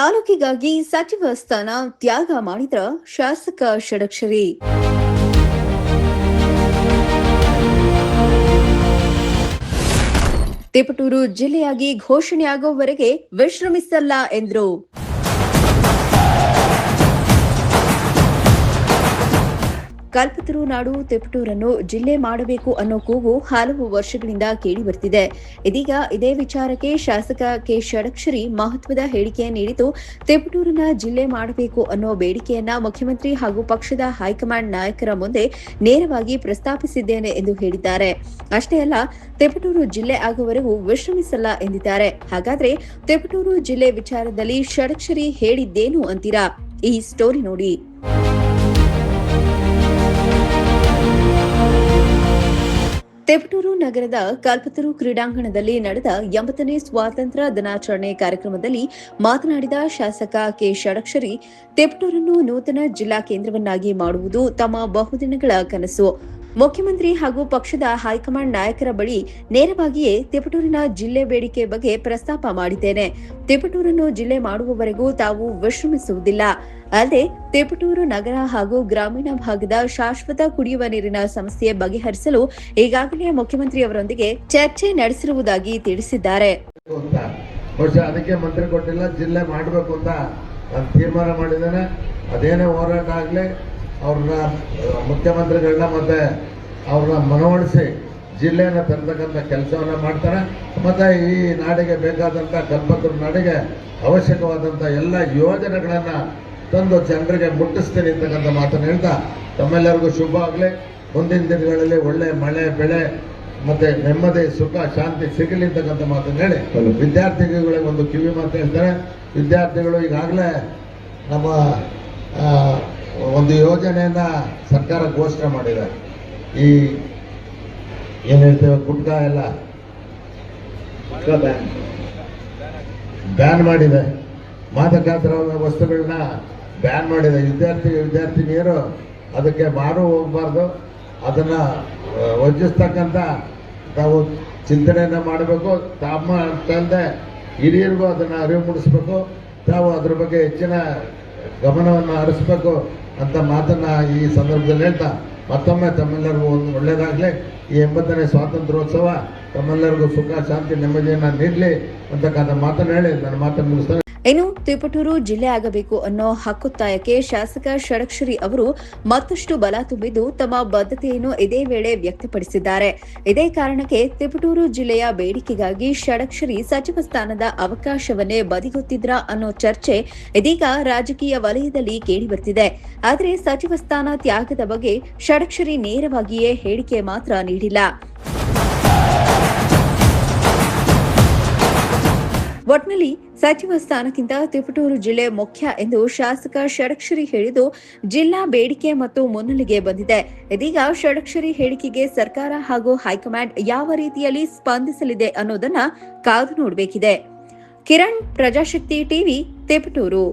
ತಾಲೂಕಿಗಾಗಿ ಸಚಿವ ಸ್ಥಾನ ತ್ಯಾಗ ಮಾಡಿದ್ರ ಶಾಸಕ ಷಡಕ್ಷರಿ. ತಿಪಟೂರು ಜಿಲ್ಲೆಯಾಗಿ ಘೋಷಣೆಯಾಗುವವರೆಗೆ ವಿಶ್ರಮಿಸಲ್ಲ ಎಂದರು. ಕಲ್ಪತರು ನಾಡು ತಿಪಟೂರನ್ನು ಜಿಲ್ಲೆ ಮಾಡಬೇಕು ಅನ್ನೋ ಕೂಗು ಹಲವು ವರ್ಷಗಳಿಂದ ಕೇಳಿ ಬರ್ತಿದೆ. ಇದೀಗ ಇದೇ ವಿಚಾರಕ್ಕೆ ಶಾಸಕ ಕೆ ಷಡಕ್ಷರಿ ಮಹತ್ವದ ಹೇಳಿಕೆ ನೀಡಿದ್ದು, ತಿಪಟೂರನ್ನ ಜಿಲ್ಲೆ ಮಾಡಬೇಕು ಅನ್ನೋ ಬೇಡಿಕೆಯನ್ನ ಮುಖ್ಯಮಂತ್ರಿ ಹಾಗೂ ಪಕ್ಷದ ಹೈಕಮಾಂಡ್ ನಾಯಕರ ಮುಂದೆ ನೇರವಾಗಿ ಪ್ರಸ್ತಾಪಿಸಿದ್ದೇನೆ ಎಂದು ಹೇಳಿದ್ದಾರೆ. ಅಷ್ಟೇ ಅಲ್ಲ, ತಿಪಟೂರು ಜಿಲ್ಲೆ ಆಗುವವರೆಗೂ ವಿಶ್ರಮಿಸಲ್ಲ ಎಂದಿದ್ದಾರೆ. ಹಾಗಾದ್ರೆ ತಿಪಟೂರು ಜಿಲ್ಲೆ ವಿಚಾರದಲ್ಲಿ ಷಡಕ್ಷರಿ ಹೇಳಿದ್ದೇನು ಅಂತೀರಾ? ಈ ಸ್ಟೋರಿ ನೋಡಿ. ತಿಪಟೂರು ನಗರದ ಕಲ್ಪತರು ಕ್ರೀಡಾಂಗಣದಲ್ಲಿ ನಡೆದ 80ನೇ ಸ್ವಾತಂತ್ರ್ಯ ದಿನಾಚರಣೆ ಕಾರ್ಯಕ್ರಮದಲ್ಲಿ ಮಾತನಾಡಿದ ಶಾಸಕ ಕೆ ಷಡಕ್ಷರಿ, ತಿಪಟೂರನ್ನು ನೂತನ ಜಿಲ್ಲಾ ಕೇಂದ್ರವನ್ನಾಗಿ ಮಾಡುವುದು ತಮ್ಮ ಬಹುದಿನಗಳ ಕನಸು. ಮುಖ್ಯಮಂತ್ರಿ ಹಾಗೂ ಪಕ್ಷದ ಹೈಕಮಾಂಡ್ ನಾಯಕರ ಬಳಿ ನೇರವಾಗಿಯೇ ತಿಪಟೂರಿನ ಜಿಲ್ಲೆ ಬೇಡಿಕೆ ಬಗ್ಗೆ ಪ್ರಸ್ತಾಪ ಮಾಡಿದ್ದೇನೆ. ತಿಪಟೂರನ್ನು ಜಿಲ್ಲೆ ಮಾಡುವವರೆಗೂ ತಾವು ವಿಶ್ರಮಿಸುವುದಿಲ್ಲ. ಅಲ್ಲದೆ ತಿಪಟೂರು ನಗರ ಹಾಗೂ ಗ್ರಾಮೀಣ ಭಾಗದ ಶಾಶ್ವತ ಕುಡಿಯುವ ನೀರಿನ ಸಮಸ್ಯೆ ಬಗೆಹರಿಸಲು ಈಗಾಗಲೇ ಮುಖ್ಯಮಂತ್ರಿಯವರೊಂದಿಗೆ ಚರ್ಚೆ ನಡೆಸಿರುವುದಾಗಿ ತಿಳಿಸಿದ್ದಾರೆ. ಅದಕ್ಕೆ ಮಂತ್ರಿ ಕೊಟ್ಟಿಲ್ಲ, ಜಿಲ್ಲೆ ಮಾಡಬೇಕು ಅಂತ ನಾನು ತೀರ್ಮಾನ ಮಾಡಿದ್ದೇನೆ. ಅದೇನೇ ಹೋರಾಟ ಆಗಲಿ, ಅವ್ರನ್ನ ಮುಖ್ಯಮಂತ್ರಿಗಳನ್ನ ಮತ್ತೆ ಅವ್ರನ್ನ ಮನವೊಲಿಸಿ ಜಿಲ್ಲೆಯನ್ನು ತರತಕ್ಕಂಥ ಕೆಲಸವನ್ನ ಮಾಡ್ತಾರೆ. ಮತ್ತೆ ಈ ನಾಡಿಗೆ ಬೇಕಾದಂಥ ಕಲ್ಪತರು ನಾಡಿಗೆ ಅವಶ್ಯಕವಾದಂಥ ಎಲ್ಲ ಯೋಜನೆಗಳನ್ನ ತಂದು ಜನರಿಗೆ ಮುಟ್ಟಿಸ್ತೀನಿ ಅಂತಕ್ಕಂಥ ಮಾತನ್ನು ಹೇಳ್ತಾ ತಮ್ಮೆಲ್ಲರಿಗೂ ಶುಭ ಆಗಲಿ. ಮುಂದಿನ ದಿನಗಳಲ್ಲಿ ಒಳ್ಳೆ ಮಳೆ ಬೆಳೆ ಮತ್ತೆ ನೆಮ್ಮದಿ ಸುಖ ಶಾಂತಿ ಸಿಗಲಿ ಅಂತಕ್ಕಂಥ ಮಾತನ್ನು ಹೇಳಿ ವಿದ್ಯಾರ್ಥಿಗಳಿಗೆ ಒಂದು ಕಿವಿ ಮಾತು ಹೇಳ್ತಾರೆ. ವಿದ್ಯಾರ್ಥಿಗಳು ಈಗಾಗಲೇ ನಮ್ಮ ಒಂದು ಯೋಜನೆಯನ್ನ ಸರ್ಕಾರ ಘೋಷಣೆ ಮಾಡಿದೆ. ಈ ಏನು ಹೇಳ್ತೇವೆ, ಗುಟ್ಕಾ ಎಲ್ಲ ಬ್ಯಾನ್ ಮಾಡಿದೆ, ಮಾದಕ ದ್ರವ್ಯ ವಸ್ತುಗಳನ್ನ ಬ್ಯಾನ್ ಮಾಡಿದೆ. ವಿದ್ಯಾರ್ಥಿನಿಯರು ಅದಕ್ಕೆ ಮಾರು ಹೋಗಬಾರ್ದು, ಅದನ್ನ ವರ್ಜಿಸ್ತಕ್ಕಂಥ ನಾವು ಚಿಂತನೆಯನ್ನ ಮಾಡಬೇಕು. ತಮ್ಮ ಅಂತಂದೆ ಹಿರಿಯರಿಗೂ ಅದನ್ನು ಅರಿವು ಮೂಡಿಸ್ಬೇಕು. ತಾವು ಅದ್ರ ಬಗ್ಗೆ ಹೆಚ್ಚಿನ ಗಮನವನ್ನು ಹರಿಸ್ಬೇಕು ಅಂತ ಮಾತನ್ನ ಈ ಸಂದರ್ಭದಲ್ಲಿ ಹೇಳ್ತಾ ಮತ್ತೊಮ್ಮೆ ತಮ್ಮೆಲ್ಲರಿಗೂ ಒಂದು ಒಳ್ಳೆಯದಾಗಲಿ. ಈ 80ನೇ ಸ್ವಾತಂತ್ರ್ಯೋತ್ಸವ ತಮ್ಮೆಲ್ಲರಿಗೂ ಸುಖ ಶಾಂತಿ ನೆಮ್ಮದಿಯನ್ನು ನೀಡಲಿ ಅಂತಕ್ಕಂಥ ಮಾತನ್ನು ಹೇಳಿ ನನ್ನ ಮಾತನ್ನು ಮುಗಿಸ್ತಾರೆ. ಇನ್ನು ತಿಪಟೂರು ಜಿಲ್ಲೆ ಆಗಬೇಕು ಅನ್ನೋ ಹಕ್ಕೊತ್ತಾಯಕ್ಕೆ ಶಾಸಕ ಷಡಕ್ಷರಿ ಅವರು ಮತ್ತಷ್ಟು ಬಲ ತುಂಬಿದ್ದು ತಮ್ಮ ಬದ್ಧತೆಯನ್ನು ಇದೇ ವೇಳೆ ವ್ಯಕ್ತಪಡಿಸಿದ್ದಾರೆ. ಇದೇ ಕಾರಣಕ್ಕೆ ತಿಪಟೂರು ಜಿಲ್ಲೆಯ ಬೇಡಿಕೆಗಾಗಿ ಷಡಕ್ಷರಿ ಸಚಿವ ಸ್ಥಾನದ ಅವಕಾಶವನ್ನೇ ಬದಿಗೊತ್ತಿದ್ರಾ ಅನ್ನೋ ಚರ್ಚೆ ಇದೀಗ ರಾಜಕೀಯ ವಲಯದಲ್ಲಿ ಕೇಳಿಬರ್ತಿದೆ. ಆದರೆ ಸಚಿವ ಸ್ಥಾನ ತ್ಯಾಗದ ಬಗ್ಗೆ ಷಡಕ್ಷರಿ ನೇರವಾಗಿಯೇ ಹೇಳಿಕೆ ಮಾತ್ರ ನೀಡಿಲ್ಲ. ಒಟ್ನಲ್ಲಿ ಸಚಿವ ಸ್ಥಾನಕ್ಕಿಂತ ತಿಪಟೂರು ಜಿಲ್ಲೆ ಮುಖ್ಯ ಎಂದು ಶಾಸಕ ಷಡಕ್ಷರಿ ಹೇಳಿದ್ದು ಜಿಲ್ಲಾ ಬೇಡಿಕೆ ಮತ್ತು ಮುನ್ನೆಲೆಗೆ ಬಂದಿದೆ. ಇದೀಗ ಷಡಕ್ಷರಿ ಹೇಳಿಕೆಗೆ ಸರ್ಕಾರ ಹಾಗೂ ಹೈಕಮಾಂಡ್ ಯಾವ ರೀತಿಯಲ್ಲಿ ಸ್ಪಂದಿಸಲಿದೆ ಅನ್ನೋದನ್ನ ಕಾದು ನೋಡಬೇಕಿದೆ. ಕಿರಣ್, ಪ್ರಜಾಶಕ್ತಿ ಟಿವಿ, ತಿಪಟೂರು.